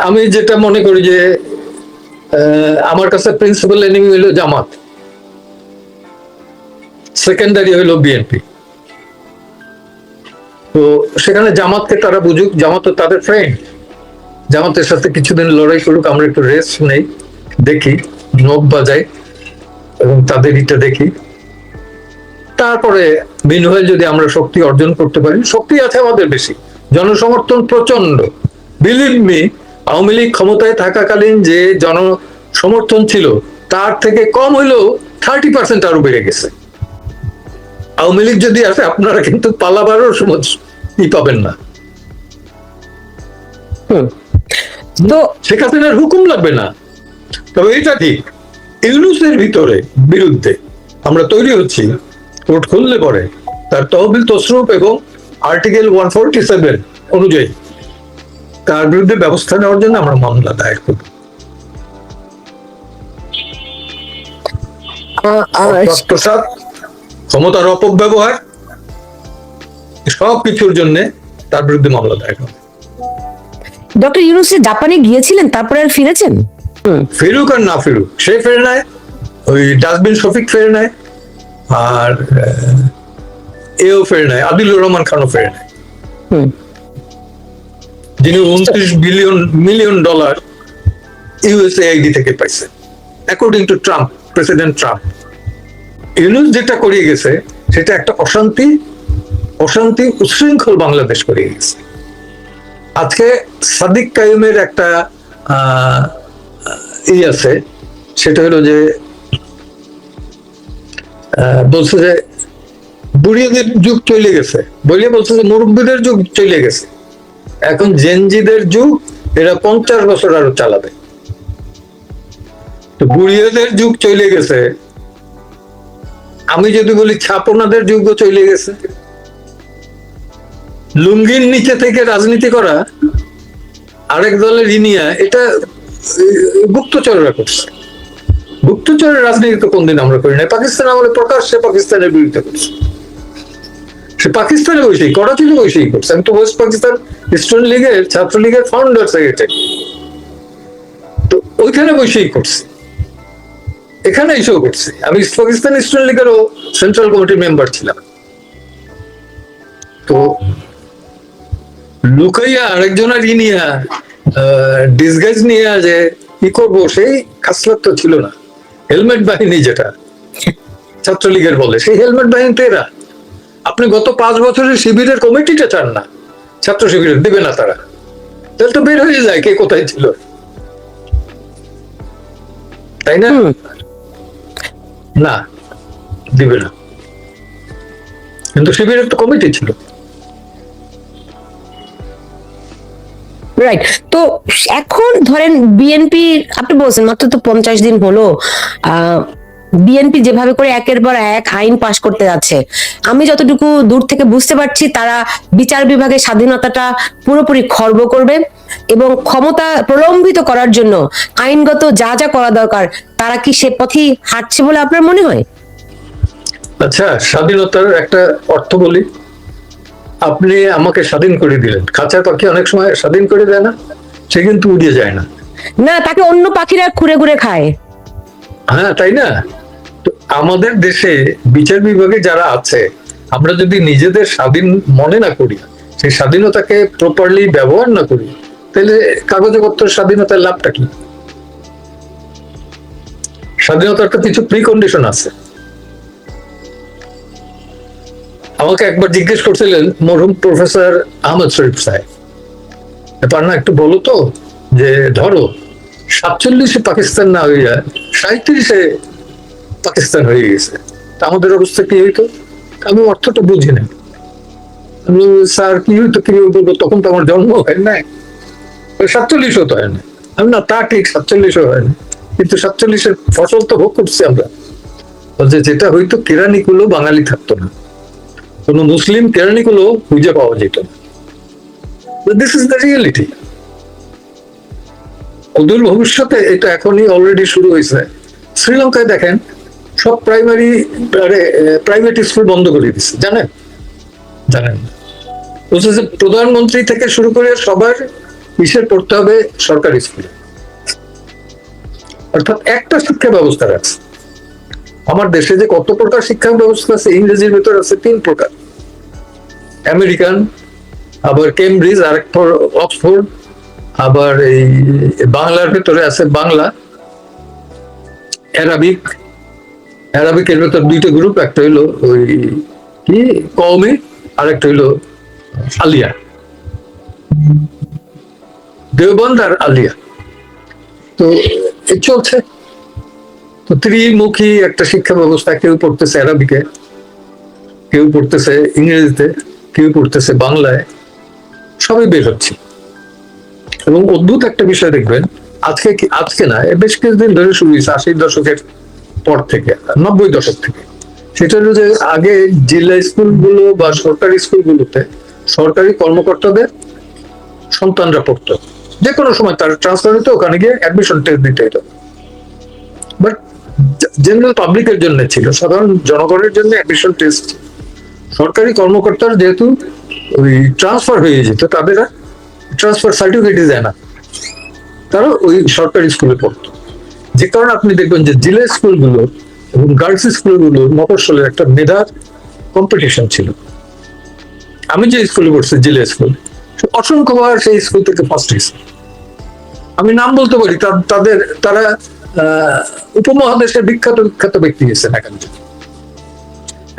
আমি যেটা মনে করি যে আমার কাছে প্রিন্সিপাল এনিমি হলো জামাত, সেকেন্ডারি হলো বিএনপি। তো সেখানে জামাতকে তারা বুঝুক, জামাত তো তাদের ফ্রেন্ড, জামাতের সাথে কিছুদিন লড়াই করুক, আমরা একটু রেস্ট নেই, দেখি, নখ বাজাই এবং তাদের ইটা দেখি। তারপরে বিনিময়ে যদি আমরা শক্তি অর্জন করতে পারি, শক্তি আছে আমাদের বেশি, জনসমর্থন প্রচন্ড। বিলিভ মি, আওয়ামী লীগ ক্ষমতায় থাকাকালীন যে জনসমর্থন ছিল তার থেকে কম হইলেও 30% আরো বেড়ে গেছে। আওয়ামী লীগ যদি আসে আপনারা কিন্তু পালাবারও সময় পাবেন না। তো শেখ হাসিনার হুকুম লাগবে না। তবে এটা ঠিক, ইউনূসের ভিতরে বিরুদ্ধে আমরা তৈরি হচ্ছি, কোর্ট খুললে পরে তার তহবিল তসরুপ এবং আর্টিকেল 147 অনুযায়ী তার বিরুদ্ধে ব্যবস্থা নেওয়ার জন্য আমরা মামলা দায়ের করব। প্রসাদ, ক্ষমতার অপব্যবহার, সবকিছুর জন্য তার বিরুদ্ধে মামলা দায়ের হবে। ডক্টর ইউনূস জাপানে গিয়েছিলেন, তারপরে আর ফিরেছেন? ফিরুক আর না ফিরুক, সে ফেরে নেয়, ওই ডাস্টবিন শফিক ফেরে নেয়, আর এও ফেরে নেয়, আদিলুর রহমান খানও ফেরে নেয়, যিনি 29 মিলিয়ন ডলার ইউএসএআইডি থেকে পাইছে according to Trump, president Trump. Yunus যেটা করিয়ে গেছে সেটা একটা অশান্তি উচ্ছৃঙ্খল বাংলাদেশ করিয়ে গেছে। আজকে সাদিক কাইমের একটা আছে, সেটা হলো যে বলছে যে বুড়িয়াদের যুগ চলে গেছে, বলিয়ে বলছে যে মুরব্বীদের যুগ চলে গেছে, এখন জেনজিদের যুগ, এরা 50 বছর আরো চালাবে। তো বুড়িয়াদের যুগ চলে গেছে, আমি যদি বলি ছাপনাদের যুগও চলে গেছে। লুঙ্গির নিচে থেকে রাজনীতি করা, আরেক দলের ইনিয়া, এটা গুপ্তচররা করছে। গুপ্তচরের রাজনীতি তো কোনদিন আমরা করি না। পাকিস্তান আমলে প্রকাশ্যে পাকিস্তানের বিরুদ্ধে করছে, সে পাকিস্তানে বসেই, করাচিতে বসেই করছে। আমি তো ওয়েস্ট পাকিস্তান স্টুডেন্ট লীগের, ছাত্রলীগের ফাউন্ডার সেক্রেটারি, তো ওইখানে বসেই করছে, এখানে এসেও করছে। আমি ইস্ট পাকিস্তান স্টুডেন্ট লীগেরও সেন্ট্রাল কমিটির মেম্বার ছিলাম। তো লুকাইয়া আরেকজনের নিয়ে ডিসগাইজ নিয়ে যে কি করবো, সেই খাসলাত তো ছিল না। হেলমেট বাহিনী যেটা ছাত্রলীগের বলে, সেই হেলমেট বাহিনী তো এরা। আপনি গত 5 বছরের শিবিরের কমিটিটা চান না, ছাত্র শিবিরের দিবে না তারা, তাহলে তো বের হয়ে যায় কে কোথায় ছিল, তাই না? না, দিবে না। কিন্তু শিবিরের তো কমিটি ছিল। রাইট। তো এখন ধরেন বিএনপি, আপনি বলছেন মাত্র তো 50 দিন হলো, বিএনপি যেভাবে করে একের পর এক আইন পাশ করতে যাচ্ছে, আমি যতটুকু দূর থেকে বুঝতে পারছি তারা বিচার বিভাগের স্বাধীনতাটা পুরোপুরি খর্ব করবে এবং ক্ষমতা প্রলম্বিত করার জন্য আইনগত যা যা করা দরকার তারা কি সে পথেই হাঁটছে বলে আপনার মনে হয়? আচ্ছা, স্বাধীনতার একটা অর্থ বলি। আপনি আমাকে স্বাধীন করে দিলেন, খাঁচার পাখি অনেক সময় স্বাধীন করে দেয় না, সে কিন্তু উড়িয়ে যায় না। না, তাকে অন্য পাখিরা ঘুরে ঘুরে খায়। হ্যাঁ, তাই না? তো আমাদের দেশে বিচার বিভাগে যারা আছে, আমরা যদি নিজেদের স্বাধীন মনে না করি, সেই স্বাধীনতাকে প্রপারলি ব্যবহার না করি, তাহলে কাগজে পত্রের স্বাধীনতার লাভটা কি? স্বাধীনতার তো কিছু প্রি কন্ডিশন আছে। আমাকে একবার জিজ্ঞেস করছিলেন মরহুম প্রফেসর আহমদ শরীফ সাহেব, ব্যাপার না একটু বলো তো, যে ধরো 47-এ পাকিস্তান না হয়ে যায়, 37-এ পাকিস্তান হয়ে গেছে, তা আমাদের অবস্থা কি হইতো? আমি অর্থটা বুঝি না। স্যার কি হইতো, কি বলবো, তখন তো আমার জন্ম হয় না, 47ও তো হয় না। আমি না, তা ঠিক 47ও হয় না, কিন্তু 47-এর ফসল তো ভোগ করছি আমরা। যেটা হইতো, কেরানিগুলো বাঙালি থাকতো না, কোন মুসলিম কেরানিগুলো খুঁজে পাওয়া যেত না। This is the reality. অদূর ভবিষ্যতে এটা এখনই অলরেডি শুরু হয়েছে। শ্রীলঙ্কায় দেখেন, সব প্রাইভেট স্কুল বন্ধ করে দিচ্ছে, জানেন? বলছে যে প্রধানমন্ত্রী থেকে শুরু করে সবার কিসের পড়তে হবে? সরকারি স্কুলে। অর্থাৎ একটা শিক্ষা ব্যবস্থা রাখছে। আমার দেশে যে কত প্রকার শিক্ষা ব্যবস্থা আছে, ইংরেজির ভেতর আছে 3 প্রকার: আমেরিকান, আবার কেমব্রিজ, আর অক্সফোর্ড, আবার এই বাংলার ভেতরে আছে বাংলা, অ্যারাবিক। অ্যারাবিকের ভেতর 2টা গ্রুপ, একটা হইলো ওই কি কওমি, আর একটা হইলো আলিয়া, দেওবন্দ আর আলিয়া। তো এই চলছে। তো ত্রিমুখী একটা শিক্ষা ব্যবস্থা, কেউ পড়তেছে অ্যারাবিকে, কেউ পড়তেছে ইংরেজিতে, কেউ পড়তেছে বাংলায়, সবই বের হচ্ছে। এবং অদ্ভুত একটা বিষয় দেখবেন, আজকে না, বেশ কিছুদিন ধরে শুরু হয়েছে, 80 দশকের পর থেকে, 90 দশক থেকে। সেটা হলো যে আগে জেলা স্কুলগুলো বা সরকারি স্কুলগুলোতে সরকারি কর্মকর্তাদের সন্তানরা পড়তো, যে কোনো সময় তার ট্রান্সফার হতো, ওখানে গিয়ে অ্যাডমিশন টেস্ট দিতে হতো। বাট জেনারেল পাবলিকের জন্য ছিল, সাধারণ জনগণের জন্য অ্যাডমিশন টেস্ট। সরকারি কর্মকর্তার যেহেতু ওই ট্রান্সফার হয়ে যেত, তাদের ট্রান্সফার সার্টিফিকেটই দেয় না, তারা ওই সরকারি স্কুলে পড়তো। যে কারণে আপনি দেখবেন যে জেলা স্কুলগুলো এবং গার্লস স্কুলগুলো মফস্বলের একটা মেধার কম্পিটিশন ছিল। আমি যে স্কুলে পড়ছি, জেলা স্কুল, অসংখ্যবার সেই স্কুল থেকে ফার্স্ট হয়েছে। আমি নাম বলতে পারি, তারা উপমহাদেশের বিখ্যাত বিখ্যাত ব্যক্তি গেছেন এখানে।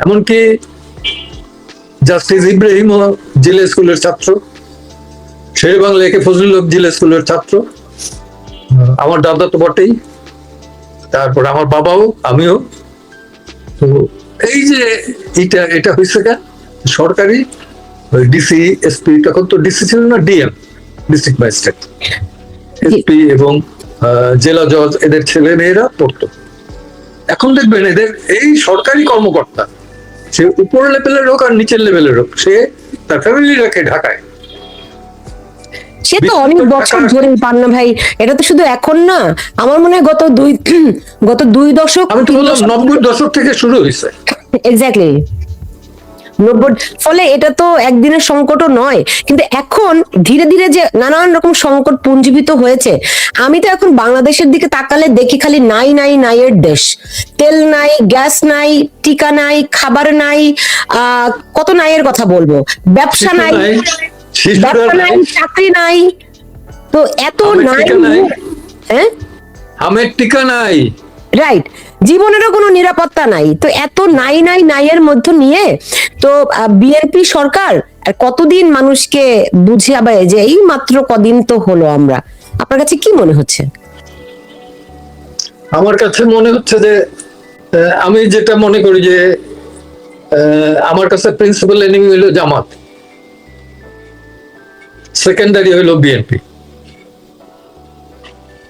এমনকি জাস্টিস ইব্রাহিম জেলা স্কুলের ছাত্র, শের বাংলা একে ফজলুল হক জেলা স্কুলের ছাত্র, আমার দাদা তো বটেই, তারপর আমার বাবাও, আমিও। তো এই যে এটা হয়েছে কেন? সরকারি ডিসি, এসপি, তখন তো ডিসি ছিল না, ডিএম, ডিস্ট্রিক্ট ম্যাজিস্ট্রেট, এসপি এবং জেলা জজ, এদের ছেলে মেয়েরা পড়তো। এখন দেখবেন এদের এই সরকারি কর্মকর্তা, সে উপর লেভেলের হোক আর নিচের লেভেলের হোক, সে তার ফ্যামিলি রাখে ঢাকায়। সে তো অনেক বছর ধরে পান্না ভাই, এটা তো শুধু এখন না, আমার মনে হয় গত দুই দশক, আমি তো বললাম 90 দশক থেকে শুরু হয়েছে। এক্স্যাক্টলি 90। ফলে এটা তো একদিনের সংকটও নয়, কিন্তু এখন ধীরে ধীরে যে নানান রকম সংকট পুঞ্জীভূত হয়েছে। আমি তো এখন বাংলাদেশের দিকে তাকালে দেখি খালি নাই নাই নাইয়ের দেশ। তেল নাই, গ্যাস নাই, টিকা নাই, খাবার নাই, কত নাইয়ের কথা বলবো, ব্যবসা নাই, চাকরি নাই, তো এত নাই। হ্যাঁ, আমের টিকা নাই, রাইট, জীবনেরও কোনো নিরাপত্তা নাই। তো এত নাই নাই নাইয়ের মধ্যে নিয়ে তো বিএনপি সরকার আর কতদিন মানুষকে বুঝিয়াবে যে এই মাত্র কদিন তো হলো। আপনার কাছে কি মনে হচ্ছে? আমার কাছে মনে হচ্ছে যে আমি যেটা মনে করি যে আমার কাছে প্রিন্সিপাল এনিমি হলো জামাত, সেকেন্ডারি হইলো বিএনপি।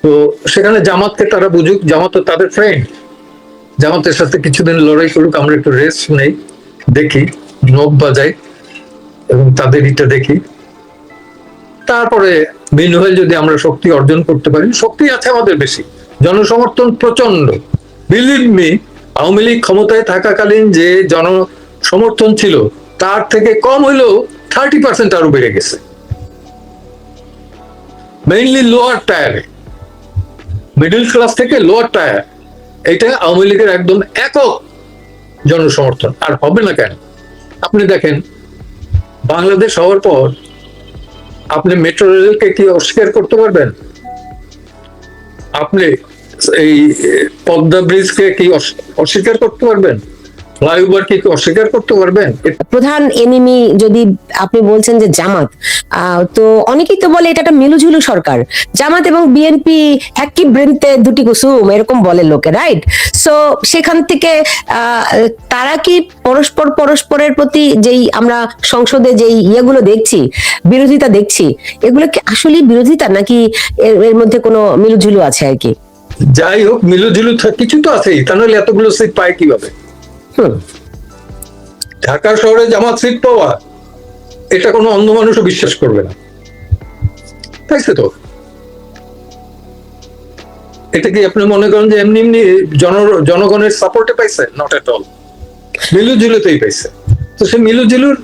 তো সেখানে জামাতকে তারা বুঝুক, জামাত তো তাদের ফ্রেন্ড, জামাতের সাথে কিছুদিন লড়াই করুক, আমরা একটু রেস্ট নেই, দেখি, নখ বাজাই এবং তাদের ইটা দেখি। তারপরে মিনওয়াইল যদি আমরা শক্তি অর্জন করতে পারি, শক্তি আছে আমাদের বেশি, জনসমর্থন প্রচন্ড। বিলিভ মি, আওয়ামী লীগ ক্ষমতায় থাকাকালীন যে জনসমর্থন ছিল তার থেকে কম হইলেও 30% আরো বেড়ে গেছে, মেইনলি লোয়ার টায়ারে, মিডল ক্লাস থেকে লোয়ার টায়ার। এটা আওয়ামী লীগের একদম একক জনসমর্থন, আর হবে না কেন? আপনি দেখেন, বাংলাদেশ হওয়ার পর আপনি মেট্রো রেলকে কি অস্বীকার করতে পারবেন? আপনি এই পদ্মা ব্রিজকে কি অস্বীকার করতে পারবেন? ফ্লাইওভার কি অস্বীকার করতে পারবেন? প্রধান এনিমি যদি আপনি বলছেন যে জামাত, তো অনেকেই তো বলে এটা একটা মিলুঝুলু সরকার, জামাত এবং বিএনপি একই বৃন্তে দুটি কুসুম, এরকম বলে লোকে, রাইট? সো সেখান থেকে তারা কি পরস্পরের প্রতি যেই আমরা সংসদে যেই ইয়েগুলো দেখছি, বিরোধিতা দেখছি, এগুলো কি আসলে বিরোধিতা নাকি এর মধ্যে কোনো মিলুঝুলু আছে আর কি? যাই হোক, মিলুঝুলু কিছু তো আছেই, তা নাহলে এতগুলো সিট পায় কিভাবে? ঢাকা শহরে জামাত সিট পাওয়া, এটা কোনো অন্ধ মানুষও বিশ্বাস করবে না, তাইছে তো? এটা কি আপনি মনে করেন যে এমনি এমনি জনগণের সাপোর্টে পাইছে? নট এট অল, মিলুঝুলুতেই পাইছে। তো সে মিলুঝুলুর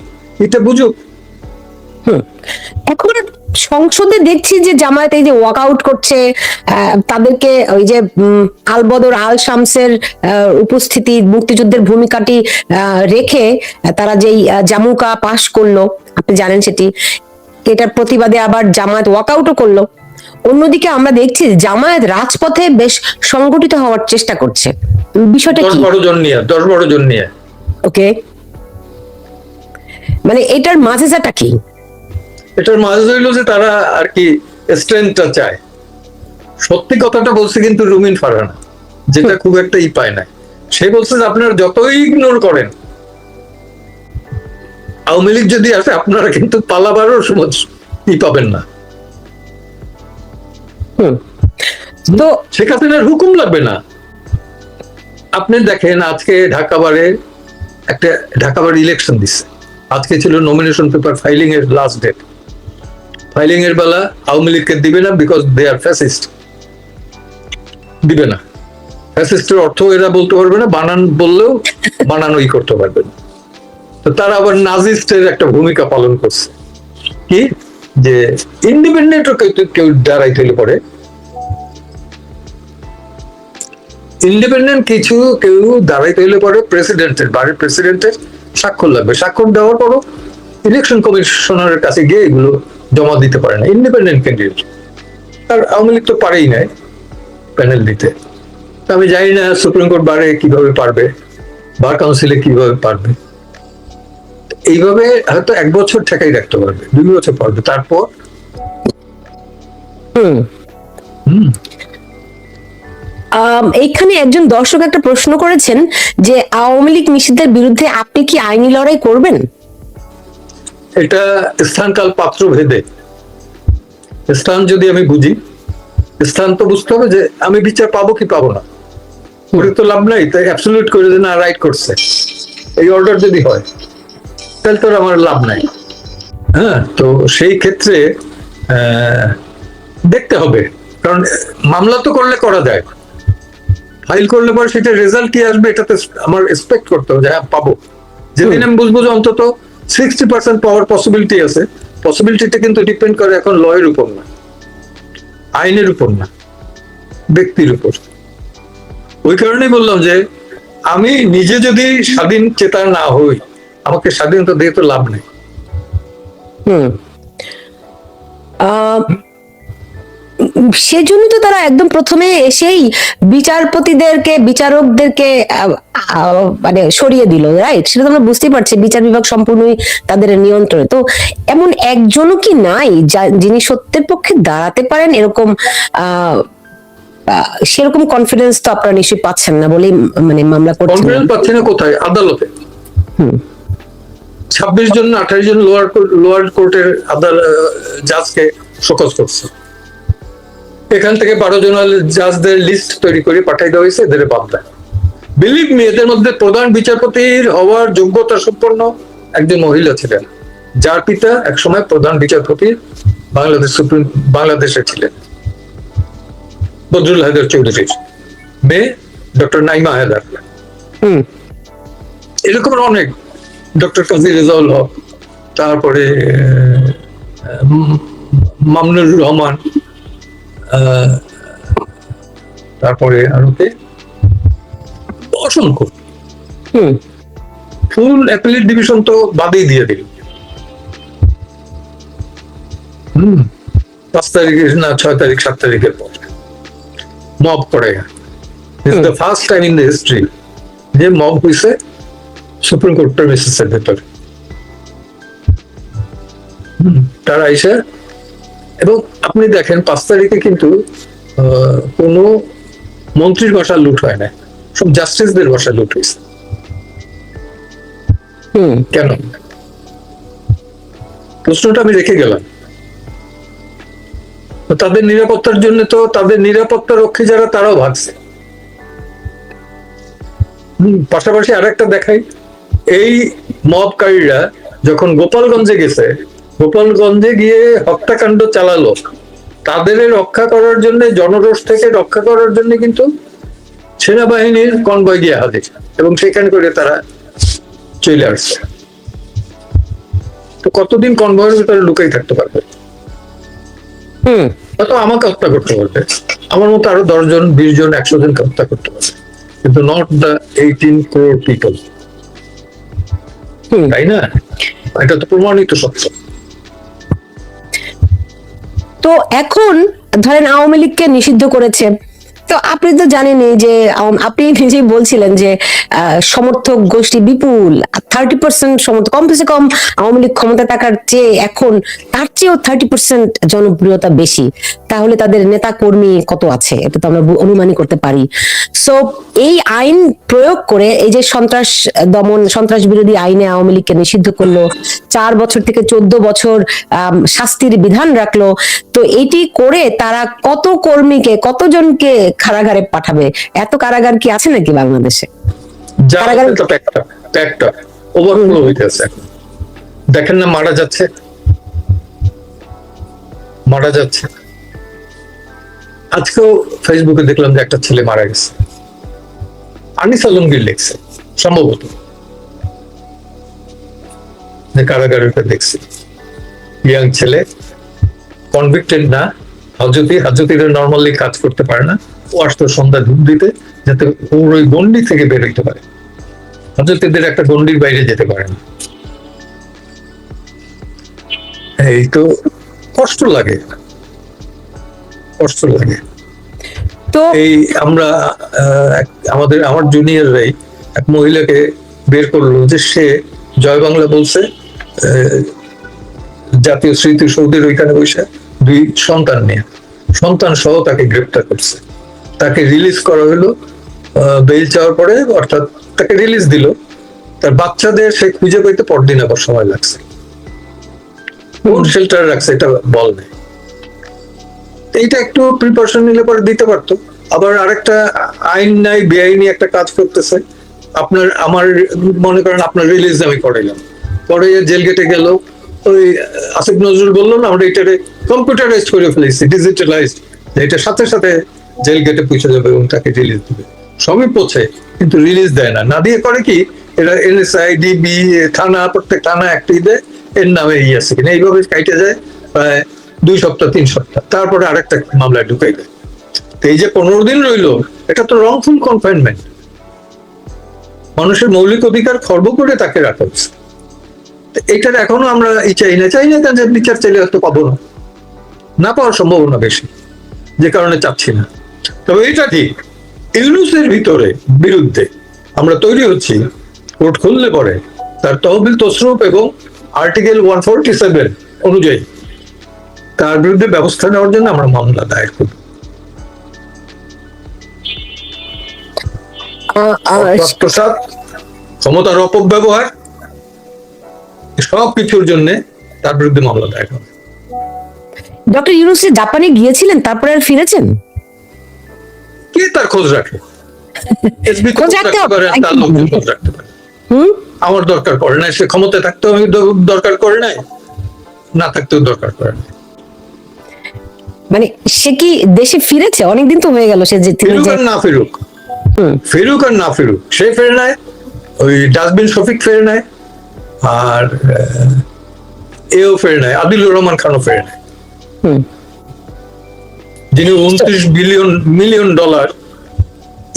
এটা বুঝুক। এখন সংসদে দেখছি যে জামায়াত এই যে ওয়াকআউট করছে, তাদেরকে ওই যে আলবদর আল শামসের উপস্থিতি, মুক্তিযুদ্ধের ভূমিকাটি রেখে তারা যেই জামুকা পাশ করলো, আপনি জানেন সেটি, এটার প্রতিবাদে আবার জামায়াত ওয়াকআউটও করলো। অন্যদিকে আমরা দেখছি জামায়াত রাজপথে বেশ সংগঠিত হওয়ার চেষ্টা করছে, বিষয়টা কি? 10-12 জন নিয়ে। ওকে, মানে এটার মাঝেটা কি? এটার মাঝে হইলো যে তারা আর কি স্ট্রেংথটা চায়। সত্যি কথাটা বলছে কিন্তু রুমিন ফারহানা, যেটা খুব একটা পায় না। সে বলছে যে আপনারা যতই ইগনোর করেন, আওয়ামী লীগ যদি আসে আপনারা কিন্তু পালাবারও পাবেন না। তো শেখ হাসিনার হুকুম লাগবে না। আপনি দেখেন আজকে ঢাকা বারে ইলেকশন দিচ্ছে, আজকে ছিল নমিনেশন পেপার ফাইলিং এর লাস্ট ডেট। ফাইলিং এর বেলা আওয়ামী লীগকে দিবে না, বিকজ দে আর ফ্যাসিস্ট, দিবে না। ফ্যাসিস্টের অর্থ এরা বলতে পারবে না, বললেও বানানোই করতে পারবে না। তো তারা আবার নাজিস্টের একটা ভূমিকা পালন করছে, কি যে ইন্ডিপেন্ডেন্ট কেউ দাঁড়াইতে হলে পরে, ইন্ডিপেন্ডেন্ট কেউ দাঁড়াইতে হলে পরে বাড়ির প্রেসিডেন্টের স্বাক্ষর লাগবে। স্বাক্ষর দেওয়ার পরও ইলেকশন কমিশনারের কাছে গিয়ে এগুলো জমা দিতে পারে না ইন্ডিপেন্ডেন্ট ক্যান্ডিডেট। আর আওয়ামী লীগ তো পারেই নাই প্যানেল দিতে। আমি জানি না সুপ্রিম কোর্ট বারে কিভাবে পারবে, বার কাউন্সিলে কিভাবে পারবে। এইভাবে হয়তো 1 বছর ঠেকাই রাখতে পারবে, 2 বছর পারবে, তারপর এইখানে একজন দর্শক একটা প্রশ্ন করেছেন যে আওয়ামী লীগ নিষিদ্ধের বিরুদ্ধে আপনি কি আইনি লড়াই করবেন? এটা স্থানকাল পাত্র ভেদে। স্থান যদি আমি বুঝি, স্থান তো বুঝতে হবে যে আমি বিচার পাবো কি পাবো না, করে তো লাভ নাই। তাই অ্যাবসলিউট করে যে না রাইট করছে, এই অর্ডার যদি হয় তাহলে তো আমার লাভ নাই। হ্যাঁ, তো সেই ক্ষেত্রে দেখতে হবে, কারণ মামলা তো করলে করা যায়, ফাইল করলে পরে সেটা রেজাল্ট কি আসবে এটাতে আমার এক্সপেক্ট করতে হবে, হ্যাঁ পাবো। যেদিন আমি বুঝবো যে অন্তত 60% পাওয়ার পসিবিলিটি আছে, পসিবিলিটিটা কিন্তু ডিপেন্ড করে এখন লয়ের উপর না, আইনের উপর না, ব্যক্তির উপর। ওই কারণেই বললাম যে আমি নিজে যদি স্বাধীন চেতা না হই, আমাকে স্বাধীনতা দিয়ে তো লাভ নেই। সেজন্য তো তারা একদম প্রথমে এসেই বিচারকদেরকে মানে সরিয়ে দিল, রাইট? সেটা তো আমরা বুঝতেই পারছি, বিচার বিভাগ সম্পূর্ণই তাদের নিয়ন্ত্রণে। তো এমন একজনও কি নাই যিনি সত্যের পক্ষে দাঁড়াতে পারেন, এরকম সেরকম কনফিডেন্স তো আপনারা নিশ্চয়ই পাচ্ছেন না বলেই মানে মামলা করছেন। কনফিডেন্স পাচ্ছি না কোথায়? আদালতে 26 জন 28 জন লোয়ার কোর্টের জাজকে শোকজ করছে। এখান থেকে 12 জন জাজদের লিস্ট তৈরি করে পাঠাই দেওয়া হয়েছে, এদের বাদ দেয়। বিলিভ মি, এদের মধ্যে প্রধান বিচারপতির হওয়ার যোগ্যতা সম্পন্ন একজন মহিলা ছিলেন, যার পিতা একসময় প্রধান বিচারপতি বাংলাদেশে ছিলেন, বদরুল হায়দার চৌধুরীর মেয়ে ডক্টর নাইমা হায়দার। এরকম অনেক, ডক্টর কাজী রেজাউল হক, তারপরে মামুনুর রহমান, তারপরে আরো কে, অসংখ্য। ফুল অ্যাপিলেট ডিভিশন তো বাদেই দিয়ে দিল। 5 তারিখে না 6 তারিখ 7 তারিখের পর মব করে। This is the first time in the history যে মব হয়েছে সুপ্রিম কোর্ট প্রেমিসেসের ভেতরে। তারা এসে, এবং আপনি দেখেন 5 তারিখে কিন্তু কোনো মন্ত্রীর বাসা লুট হয় না, সব জাস্টিসদের বাসা লুট হয়েছে। কেন? প্রশ্নটা আমি রেখে গেলাম। তাদের নিরাপত্তার জন্য তো তাদের নিরাপত্তা রক্ষী যারা তারাও ভাগছে। পাশাপাশি আরেকটা দেখাই, এই মবকারীরা যখন গোপালগঞ্জে গেছে, গোপালগঞ্জে গিয়ে হত্যাকাণ্ড চালালো, তাদের রক্ষা করার জন্য, জনরোষ থেকে রক্ষা করার জন্য কিন্তু সেনাবাহিনীর কনভয় গিয়ে হাজির, এবং সেখানে করে তারা চলে আসছে। তো কতদিন কনভয়ের ভিতরে লুকাই থাকতে পারবে? হুম। হয়তো আমাকে হত্যা করতে পারবে, আমার মতো আরো 10 জন 20 জন 100 জনকে হত্যা করতে পারবে, কিন্তু নট দ্য 18 crore পিপল। হুম। তাই না? এটা তো প্রমাণিত সত্য। তো এখন ধরেন আওয়ামী লীগকে নিষিদ্ধ করেছে, তো আপনি তো জানেনই যে আপনি নিজেই বলছিলেন যে সমর্থক গোষ্ঠী বিপুল, 30% সমর্থক, কমসে কম আওয়ামী লীগ ক্ষমতা থাকার চেয়ে এখন তার চেয়েও 30% জনপ্রিয়তা বেশি। তাহলে তাদের নেতা কর্মী কত আছে এটা তো আমরা অনুমানই করতে পারি। সো এই আইন প্রয়োগ করে এই যে সন্ত্রাস দমন, সন্ত্রাস বিরোধী আইনে আওয়ামী লীগকে নিষিদ্ধ করলো, 4 বছর থেকে 14 বছর শাস্তির বিধান রাখলো, তো এটি করে তারা কত কর্মীকে, কতজনকে কারাগারে পাঠাবে? এত কারাগার কি আছে নাকি বাংলাদেশে? যা কারাগারে হচ্ছে তা একটা ওভারফ্লো হইতেছে এখন। দেখেন না মারা যাচ্ছে, মারা যাচ্ছে। আজকেও ফেসবুকে দেখলাম যে একটা ছেলে মারা গেছে, আনিস আলমগীর লিখছে সম্ভবত, যে কারাগারে দেখছি ইয়াং ছেলে, কনভিক্টেড না, হাজতিরা নর্মালি কাজ করতে পারে না, ও আসতো সন্ধ্যা ধূপ দিতে যাতে ওর ওই গন্ডি থেকে বের হইতে পারে। হাজতিদের একটা গন্ডির বাইরে যেতে পারে না। এই তো কষ্ট লাগে, কষ্ট লাগে। তো এই আমরা আমার জুনিয়ররাই এক মহিলাকে বের করলো যে সে জয় বাংলা বলছে, জাতীয় স্মৃতি সৌধের ওইখানে বসে 2 সন্তান নিয়ে, সন্তান সহ তাকে গ্রেপ্তার করছে। তাকে রিলিজ করা হলো বেল চাওয়ার পরে, অর্থাৎ তাকে রিলিজ দিল, তার বাচ্চাদের সে খুঁজে পাইতে পরদিন আবার সময় লাগছে। কোন শেল্টারে রাখছে এটা বল নেই। এইটা একটু প্রিপারেশন নিলে পরে দিতে পারতো। আবার আরেকটা আইন নাই, বেআইনি একটা কাজ করতেছে। আমার মনে করেন আপনার রিলিজ আমি করাইলাম, পরে জেল গেটে গেল, ওই আসিফ নজরুল বললো না আমরা এটারে কম্পিউটারাইজ করে ফেলেছি, ডিজিটালাইজড, এটা সাথে সাথে জেল গেটে পৌঁছে যাবে এবং তাকে রিলিজ দিবে। সবই পৌঁছে, কিন্তু রিলিজ দেয় না। না দিয়ে করে কি, এরা এনএসআই, ডিবি, থানা, প্রত্যেক থানা একটি দেয়, এর নামে আছে কিনা, এইভাবে কাইটে যায় প্রায় 2 সপ্তাহ 3 সপ্তাহ, তারপরে আরেকটা মামলায় ঢুকাই দেয়। তো এই যে 15 দিন রইলো, এটা তো রংফুল কনফাইনমেন্ট। মানুষের মৌলিক অধিকার খর্ব করে তাকে রাখা হচ্ছে। এটার এখনো আমরা চাই না কারণ বিচার চাইলে হয়তো পাবো না, না পাওয়ার সম্ভাবনা বেশি, যে কারণে চাচ্ছি না। তবে এটা ঠিক, ইউনূসের বিরুদ্ধে আমরা তৈরি হচ্ছি, কোর্ট খুললে পরে তার তহবিল তসরুপ এবং আর্টিকেল 147 অনুযায়ী তার বিরুদ্ধে ব্যবস্থা নেওয়ার জন্য আমরা মামলা দায়ের করব। প্রসাদ, ক্ষমতার অপব্যবহার, সব কিছুর জন্য তার বিরুদ্ধে মামলা দায়ের হবে। ডক্টর ইউনূস জাপানে গিয়েছিলেন, তারপরে আর ফিরেছেন? কে তার খোঁজ রাখে? খোঁজ রাখতে হবে, তার লোকজন খোঁজ রাখতে পারে। আমার দরকার পড়ে না, সে ক্ষমতায় থাকতেও আমি দরকার করে নাই, না থাকতেও দরকার করে না। মানে সে কি দেশে ফিরেছে? অনেকদিন তো হয়ে গেল সে যে ফিরুক আর না ফিরুক, ফিরুক আর না ফিরুক, সে ফেরে নাই, ওই ডাস্টবিন শফিক ফেরে নাই, আর এও ফেরে নাই, আদিলুর রহমান খানও ফেরে নাই, যিনি 29 মিলিয়ন ডলার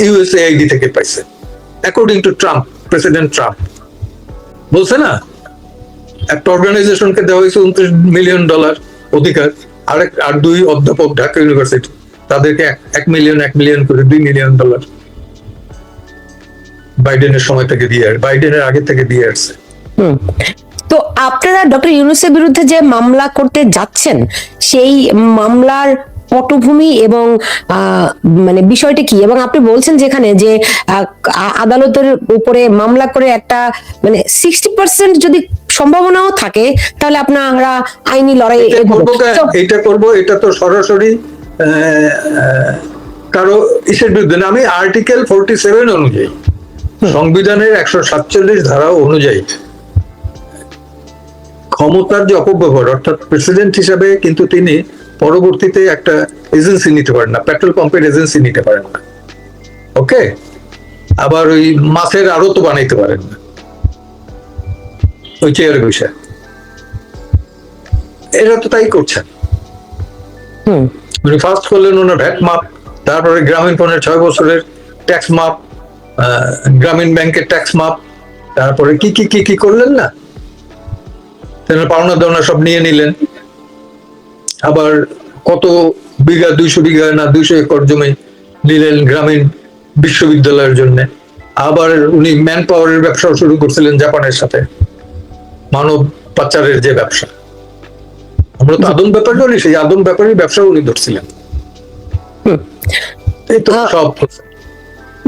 ইউএসএআইডি থেকে পাইছে, according to Trump, president Trump বলছে না, একটা অর্গানাইজেশনকে দেওয়া হয়েছে 29 মিলিয়ন ডলার অধিকার, আর 2 অধ্যাপক ঢাকা ইউনিভার্সিটি, তাদেরকে 1 মিলিয়ন করে 2 মিলিয়ন ডলার বাইডেনের সময় থেকে দিয়ে, বাইডেনের আগে থেকে দিয়ে আসছে। তো আপনারা ডক্টর ইউনূসের বিরুদ্ধে যে মামলা করতে যাচ্ছেন, সেই মামলার পটভূমি এবং মানে বিষয়টা কি? এবং আপনি বলছেন যেখানে যে আদালতের উপরে মামলা করে একটা মানে 60% যদি সম্ভাবনাও থাকে, তাহলে আপনারা আইনি লড়াই এটা করব। এটা তো সরাসরি কারো ইসের বিরুদ্ধে না, আমি আর্টিকেল 47 অনুযায়ী, সংবিধানের 147 ধারা অনুযায়ী ক্ষমতার যে অপব্যবহার, অর্থাৎ প্রেসিডেন্ট হিসাবে কিন্তু তিনি পরবর্তীতে একটা এজেন্সি নিতে পারেন না, পেট্রোল পাম্পের এজেন্সি নিতে পারেন না, ওকে, আবার ওই মাছের আড়ত তো বানাইতে পারেন না ওই চেয়ারের বিষয়। এরা তো তাই করছেন। হুম। উনি ফার্স্ট করলেন ওনার ভ্যাট মাপ, তারপরে গ্রামীণ ফোনের 6 বছরের ট্যাক্স মাপ, গ্রামীণ ব্যাংকের ট্যাক্স মাপ, তারপরে কি কি কি কি করলেন না, পাওনা দাওনা সব নিয়ে নিলেন। আবার কত বিঘা, 200 বিঘা না 200 একর জমি নিলেন গ্রামীণ বিশ্ববিদ্যালয়ের জন্য। আবার উনি ম্যান পাওয়ারের ব্যবসা শুরু করছিলেন জাপানের সাথে, মানব পাচারের যে ব্যবসা। আমরা তো আদম ব্যাপার করি, সেই আদম ব্যাপারের ব্যবসা উনি ধরছিলেন। এই তো সব।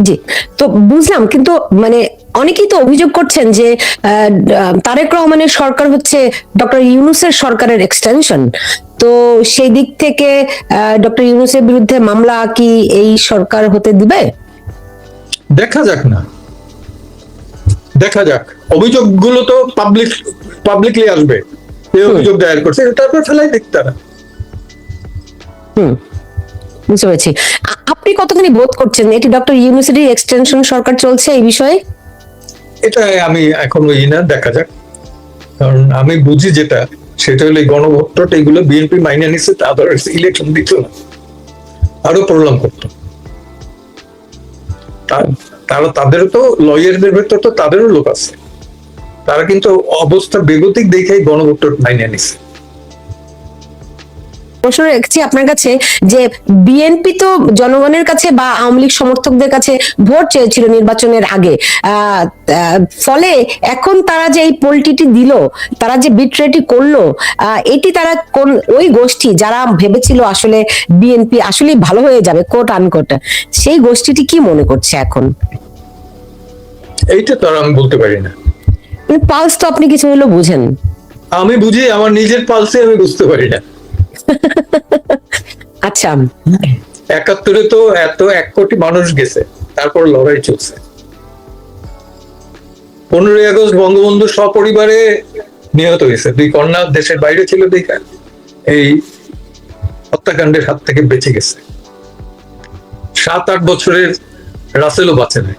জি, তো বুঝলাম, কিন্তু মানে অনেকেই তো অভিযোগ করছেন যে তারেক রহমানের সরকার হচ্ছে ডক্টর ইউনূসের সরকারের এক্সটেনশন। তো সেই দিক থেকে ডক্টর ইউনূসের বিরুদ্ধে মামলা কি এই সরকার হতে দিবে? দেখা যাক না, দেখা যাক। অভিযোগগুলো তো পাবলিকলি আসবে, এই অভিযোগ দায়ের করছে, তারপর ফেলাই দেখ তারা। বুঝতে পেরেছি। আপনি কতখানি বোধ করছেন এটি ডক্টর ইউনূসেরই এক্সটেনশন সরকার চলছে এই বিষয়ে? এটা আমি এখন ওই না, দেখা যাক। কারণ আমি বুঝি যেটা, সেটা হলো গণভোট এগুলো বিএনপি মাইনে নিচ্ছে, আদারওয়াইজ ইলেকশন দিত না, আরো প্রবলেম করতো। তারা তাদেরও তো লয়ারদের ভেতর তো তাদেরও লোক আছে, তারা কিন্তু অবস্থা বেগতিক দেখেই গণভোট মাইনে নিচ্ছে। প্রশ্ন রাখছি আপনার কাছে যে বিএনপি তো জনগণের কাছে বা আওয়ামী লীগ সমর্থকদের কাছে ভোট চেয়েছিল নির্বাচনের আগে, ফলে এখন তারা যে এই পোলটিটি দিল, তারা যে বিট্রেটি করলো, এটি তারা কোন ওই গোষ্ঠী যারা ভেবেছিল আসলে বিএনপি আসলেই ভালো হয়ে যাবে কোট আনকোট, সেই গোষ্ঠীটি কি মনে করছে এখন? এইটা তো আর আমি বলতে পারি না। পালস তো আপনি কিছু হলেও বুঝেন। আমি বুঝি, আমার নিজের পালসে আমি বুঝতে পারি না। আচ্ছা, 71-এ তো এত 1 কোটি মানুষ গেছে, তারপর লড়াই চলছে। 15ই আগস্ট বঙ্গবন্ধু সপরিবারে নিহত হয়েছে, 2 কন্যা দেশের বাইরে ছিল দেখা এই হত্যাকাণ্ডের হাত থেকে বেঁচে গেছে। 7-8 বছরের রাসেলও বাঁচে নাই।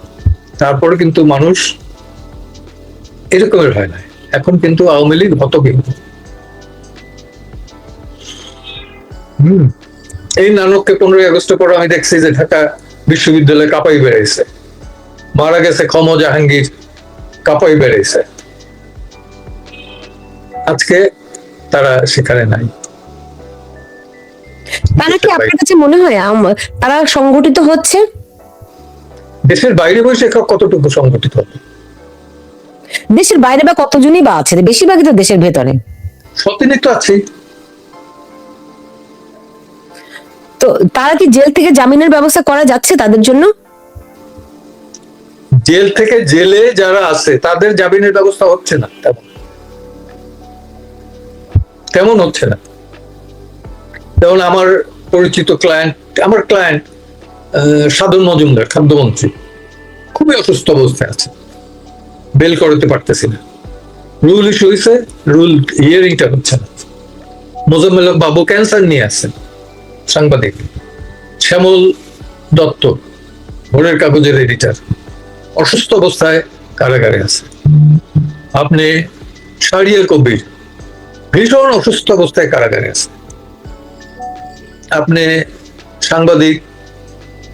তারপরে কিন্তু মানুষ এরকমের হয় না। এখন কিন্তু আওয়ামী লীগ হতবিহ্বল। এই নানককে 15ই আগস্টের পর আমি দেখছি যে ঢাকা বিশ্ববিদ্যালয়ে কাঁপাই বেড়াইছে, মারা গেছে ক্ষম জাহাঙ্গীর, কাঁপাই বেড়াইছে। আজকে তারা সেখানে নাই। তারা কি আপনার কাছে মনে হয় তারা সংগঠিত হচ্ছে? দেশের বাইরে বসে কতটুকু সংগঠিত হবে? দেশের বাইরে বা কতজনই বা আছে, বেশিরভাগই তো দেশের ভেতরে। সতিনে তো আছে। তো তারা কি জেল থেকে জামিনের ব্যবস্থা করা যাচ্ছে তাদের জন্য? জেল থেকে জেলে যারা আছে তাদের জামিনের ব্যবস্থা হচ্ছে না, তেমন হচ্ছে না। যেমন আমার পরিচিত আমার ক্লায়েন্ট সাধন মজুমদার, খাদ্যমন্ত্রী, খুবই অসুস্থ অবস্থায় আছে, বেল করাতে পারতেছি না। রুল ইস্যু হয়েছে, রুল হিয়ারিংটা হচ্ছে না। মোজাম্মেল বাবু ক্যান্সার নিয়ে আসছেন, সাংবাদিক। শ্যামল দত্ত, ভোরের কাগজের এডিটার, অসুস্থ অবস্থায় কারাগারে আছে। আপনি শাহরিয়ার কবির, ভীষণ অসুস্থ অবস্থায় কারাগারে আছে। আপনি সাংবাদিক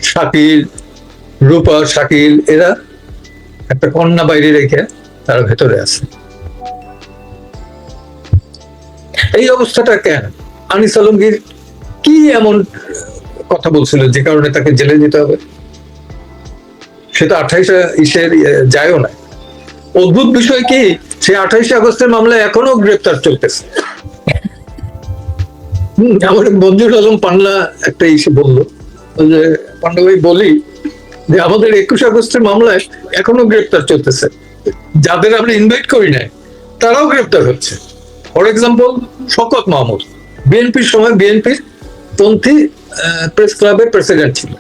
শাকিল, রূপা, শাকিল, এরা একটা কন্যা বাইরে রেখে তারা ভেতরে আছে। এই অবস্থাটা কেন? আনিস আলমগীর কি এমন কথা বলছিল যে কারণে তাকে জেলে যেতে হবে? সে তো 28 যায়ও না। অদ্ভুত বিষয় কি, সে 28 আগস্টের মামলায় এখনো গ্রেপ্তার চলতেছে। আমার মঞ্জুর আলম পান্না একটা ইস্যু বললো যে, পান্না ভাই বলি যে আমাদের 21 আগস্টের মামলায় এখনো গ্রেপ্তার চলতেছে, যাদের আমরা ইনভাইট করি নাই তারাও গ্রেপ্তার হচ্ছে। ফর এক্সাম্পল শওকত মাহমুদ, বিএনপির সময় বিএনপির পন্থী প্রেস ক্লাবের প্রেসিডেন্ট ছিল,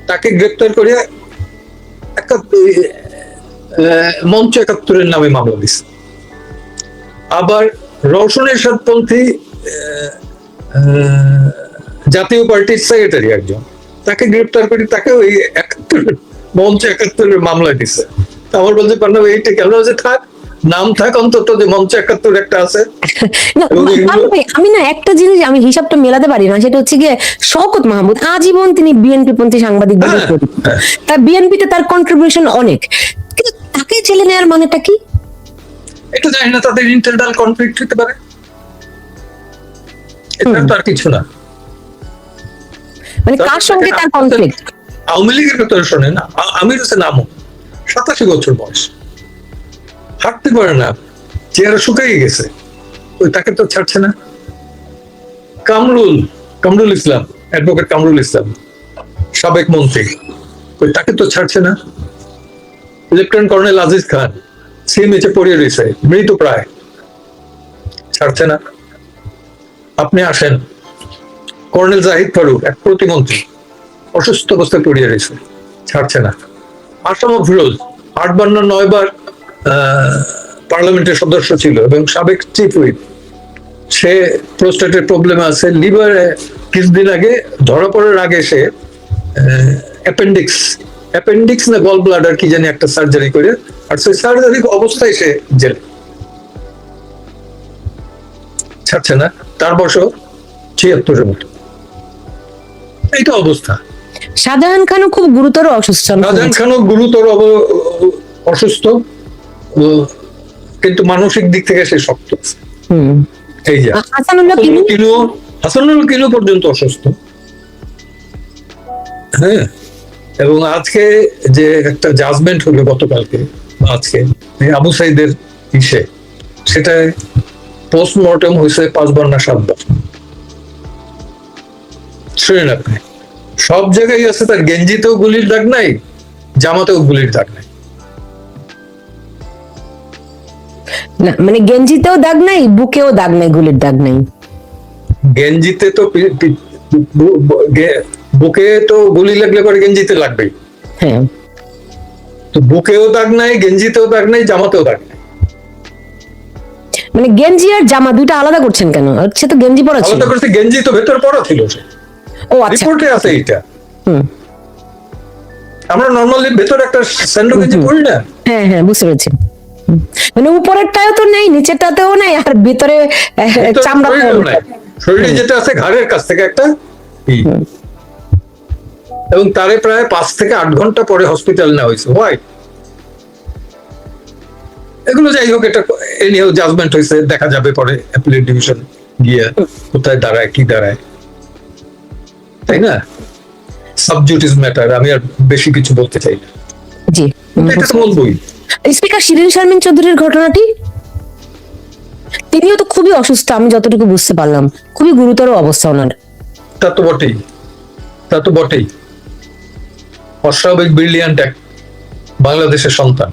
তাকে গ্রেপ্তার করে মঞ্চ 71-এর নামে মামলা দিচ্ছে। আবার রওশন এরশাদপন্থী জাতীয় পার্টির সেক্রেটারি একজন, তাকে গ্রেপ্তার করে তাকে ওই 71 মঞ্চ 71-এর মামলা দিচ্ছে। আমার বলছে পান্না এইটা কেন, যে থাক নাম থাক অন্তত যে মঞ্চ 71 একটা আছে। না, এবং এগুলো- আমি না একটা জিনিস আমি হিসাবটা মেলাতে পারি না, সেটা হচ্ছে গিয়ে শওকত মাহমুদ আজীবন তিনি বিএনপি পন্থী সাংবাদিক বলে হ্যাঁ, পরিচিত। হ্যাঁ। তার বিএনপিতে তার কন্ট্রিবিউশন অনেক, কিন্তু তাকে ছেলে নেওয়ার মানেটা কি? এটা জানি না, তাদের ইন্টারনাল কনফ্লিক্ট হতে পারে, এটা তো আর কিছু না। মানে কার সঙ্গে তার কনফ্লিক্ট? আওয়ামী লীগের ভেতরে শোনে না, আমির হোসেন আমু 87 বছর বয়স, হাঁটতে পারে না, চেহারা শুকিয়ে গেছে, ওই তাকে তো ছাড়ছে না। কামরুল ইসলাম, অ্যাডভোকেট কামরুল ইসলাম, সাবেক মন্ত্রী, ওই তাকে তো ছাড়ছে না। লেফটেন্যান্ট কর্নেল আজিজ খান সিএমএইচে পড়িয়ে রয়েছে, মৃত প্রায়, ছাড়ছে না। আপনি আসেন, কর্নেল জাহিদ ফারুক, এক প্রতিমন্ত্রী, অসুস্থ অবস্থায় পড়িয়ে রয়েছে, ছাড়ছে না। আসামা ফিরোজ 8 বার না 9 বার পার্লামেন্টের সদস্য ছিল এবং সাবেক চিফ হুইপ, সে প্রোস্টেটের প্রবলেম আছে, লিভারে কিছুদিন আগে ধরা পড়ার আগে সে অ্যাপেন্ডিক্স না গল ব্লাডার কি জানি একটা সার্জারি করে, আর সেই সার্জারি অবস্থায় সে জেলে, ছাড়ছে না। তার বয়স 76 মতো, এইটা অবস্থা। শাহজাহান খানও খুব গুরুতর অসুস্থ। শাহজাহান খানও গুরুতর অসুস্থ, কিন্তু মানসিক দিক থেকে সে শক্ত আছে। এই যে হাসানুল্লাহ কিনু হাসানুল কিনু পর্যন্ত অসুস্থ। হ্যাঁ, এবং আজকে যে একটা জাজমেন্ট হলো গতকালকে আজকে আবু সাইদের ইসে, সেটা পোস্টমর্টম হয়েছে 5 বার না 7 বার। শুনেন আপনি, সব জায়গায় আছে তার গেঞ্জিতেও গুলির দাগ নাই, জামাতেও গুলির দাগ নাই। না মানে গেঞ্জিতেও দাগ নাই, বুকেও দাগ নাই, গুলির দাগ নাই। গেঞ্জিতে তো বুকে তো গুলি লাগলে পরে গেঞ্জিতে লাগবেই, হ্যাঁ, তো বুকেও দাগ নাই, গেঞ্জিতেও দাগ নাই, জামাতেও দাগ নাই। মানে গেঞ্জি আর জামা দুইটা আলাদা করছেন কেন? সে তো গেঞ্জি পরা ছিল। আলাদা করতে, গেঞ্জি তো ভেতর পরা ছিল, ও আচ্ছা, রিপোর্টে আছে এইটা। হুম, আমরা নরমালি ভেতর একটা স্যান্ডো গেঞ্জি পরি না, হ্যাঁ হ্যাঁ বুঝতে পেরেছি। মানে উপরেরটাও তো নেই, নিচেরটাতেও নেই, আর ভিতরে চামড়া শরীরেও নাই। শরীরে যেটা আছে ঘাড়ের কাছ থেকে একটা ই। এবং তারে প্রায় 5 থেকে 8 ঘন্টা পরে হসপিটাল নেওয়া হয়েছে। হোয়াই, এগুলো যাই হোক, এটা এ নিয়েও জাজমেন্ট হয়েছে, দেখা যাবে পরে অ্যাপিলেট ডিভিশন গিয়ে কোথায় দাঁড়ায় কি দাঁড়ায়, তাই না? সাবজুডিস ম্যাটার, আমি আর বেশি কিছু বলতে চাই না, জি। এটা তো বলবোই। স্পিকার শিরিন শারমিন চৌধুরীর ঘটনাটি, তিনিও তো খুবই অসুস্থ, আমি যতটুকু বুঝতে পারলাম, খুবই গুরুতর অবস্থা ওনার। তা তো বটেই, তা তো বটেই। অস্বাভাবিক ব্রিলিয়ান্ট এক বাংলাদেশের সন্তান,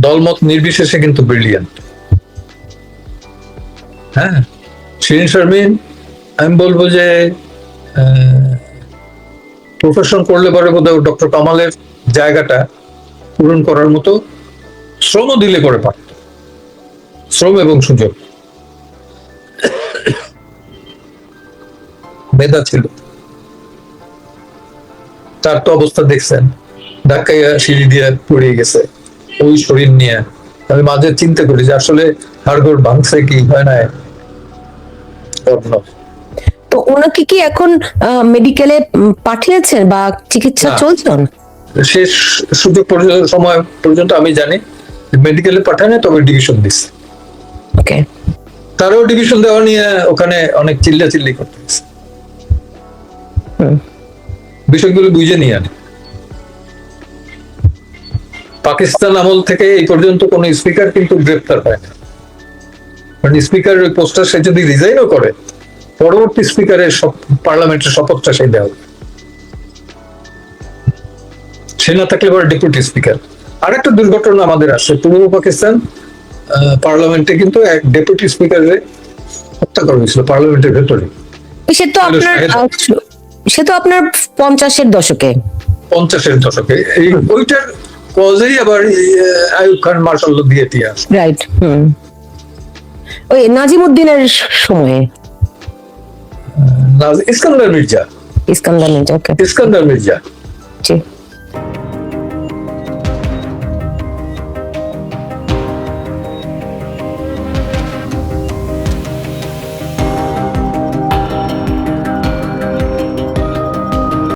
দলমত নির্বিশেষে কিন্তু ব্রিলিয়ান্ট। হ্যাঁ, শিরিন শারমিন, আমি বলবো যে প্রফেশন করলে পরে বোধহয় ডক্টর কামালের জায়গাটা পূরণ করার মতো শ্রম দিলে পরে পারত, শ্রম এবং সুযোগ, মেধা ছিল। তার তো অবস্থা দেখছেন, ধাক্কাইয়া সিঁড়ি দিয়ে পড়ে গেছে ওই শরীর নিয়ে। আমি মাঝে চিন্তা করি যে আসলে হাড়গোড় ভাঙছে কি হয় না। তো ওনাকে কি এখন মেডিকেলে পাঠিয়েছেন বা চিকিৎসা না। চলছে? শেষ সুযোগ সময় পর্যন্ত আমি জানি মেডিকেলে পাঠায় না, তবে ডিভিশন দিচ্ছে। ওকে, তারও ডিভিশন দেওয়া নিয়ে ওখানে অনেক চিল্লাচিল্লি করতে হয়েছে, বিষয়গুলো বুঝে নিয়ে আনে। পাকিস্তান আমল থেকে এই পর্যন্ত কোন স্পিকার কিন্তু গ্রেপ্তার হয় না, কারণ স্পিকারের ওই পোস্টার সে যদি রিজাইনও করে, পরবর্তী স্পিকারের পার্লামেন্টের শপথটা সে দেওয়া, সে না থাকলে পরে ডেপুটি স্পিকার। আরেকটা দুর্ঘটনা আমাদের আছে, পূর্ব পাকিস্তান পার্লামেন্টে কিন্তু এক ডেপুটি স্পিকারের হত্যা করা হয়েছিল পার্লামেন্টের ভেতরে। সে তো আপনার 50-এর দশকে, 50-এর দশকে, এই ওইটার কজেই আবার আইয়ুব খান মার্শাল দিয়ে দিয়ে রাইট। ওই নাজিমউদ্দিনের সময়ে, ইস্কান্দার মির্জা, ইস্কান্দার মির্জা, ওকে, ইস্কান্দার মির্জা। জি।